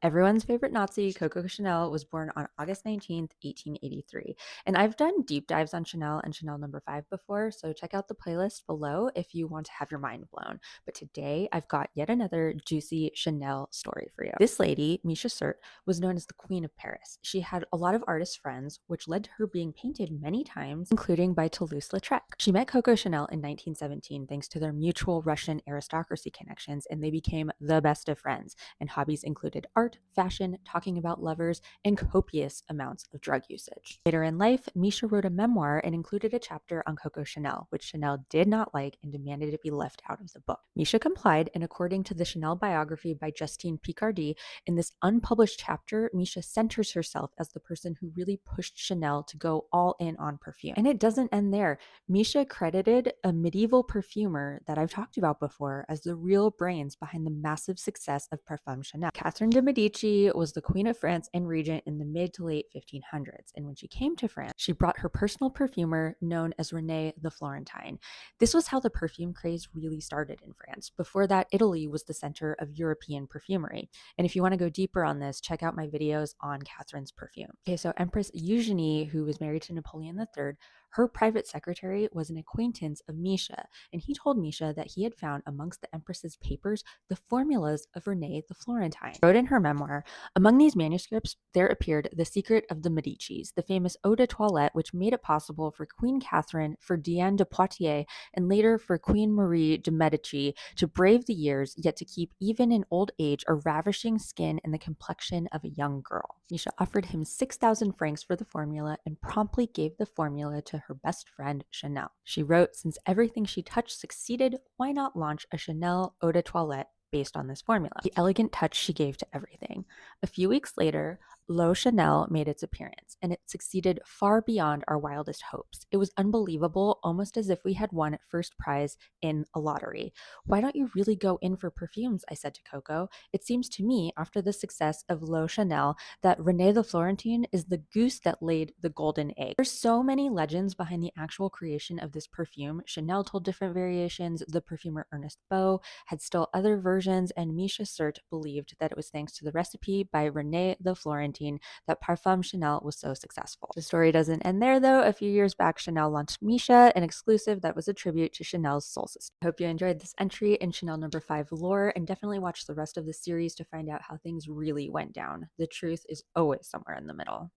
Everyone's favorite Nazi, Coco Chanel, was born on August 19th, 1883. And I've done deep dives on Chanel and Chanel number 5 before, so check out the playlist below if you want to have your mind blown. But today, I've got yet another juicy Chanel story for you. This lady, Misia Sert, was known as the Queen of Paris. She had a lot of artist friends, which led to her being painted many times, including by Toulouse-Lautrec. She met Coco Chanel in 1917 thanks to their mutual Russian aristocracy connections, and they became the best of friends, and hobbies included art, fashion, talking about lovers, and copious amounts of drug usage. Later in life, Misia wrote a memoir and included a chapter on Coco Chanel, which Chanel did not like and demanded it be left out of the book. Misia complied, and according to the Chanel biography by Justine Picardy, in this unpublished chapter, Misia centers herself as the person who really pushed Chanel to go all in on perfume. And it doesn't end there. Misia credited a medieval perfumer that I've talked about before as the real brains behind the massive success of Perfumes Chanel. Catherine de Medici was the Queen of France and regent in the mid to late 1500s, and when she came to France, she brought her personal perfumer known as René the Florentine. This was how the perfume craze really started in France. Before that, Italy was the center of European perfumery. And if you want to go deeper on this, check out my videos on Catherine's perfume. Okay, so Empress Eugenie, who was married to Napoleon III, her private secretary was an acquaintance of Misia, and he told Misia that he had found amongst the Empress's papers the formulas of René the Florentine. She wrote in her memoir, among these manuscripts, there appeared The Secret of the Medicis, the famous Eau de Toilette, which made it possible for Queen Catherine, for Diane de Poitiers, and later for Queen Marie de Medici to brave the years, yet to keep even in old age a ravishing skin and the complexion of a young girl. Misia offered him 6,000 francs for the formula and promptly gave the formula to her best friend Chanel. She wrote, since everything she touched succeeded, why not launch a Chanel Eau de Toilette based on this formula? The elegant touch she gave to everything. A few weeks later, L'Eau Chanel made its appearance, and it succeeded far beyond our wildest hopes. It was unbelievable, almost as if we had won first prize in a lottery. Why don't you really go in for perfumes? I said to Coco. It seems to me, after the success of L'Eau Chanel, that René the Florentine is the goose that laid the golden egg. There's so many legends behind the actual creation of this perfume. Chanel told different variations, the perfumer Ernest Beau had still other versions, and Misia Sert believed that it was thanks to the recipe by René the Florentine that Parfums Chanel was so successful. The story doesn't end there though. A few years back, Chanel launched Misia, an exclusive that was a tribute to Chanel's soul sister. I hope you enjoyed this entry in Chanel number 5 lore, and definitely watch the rest of the series to find out how things really went down. The truth is always somewhere in the middle.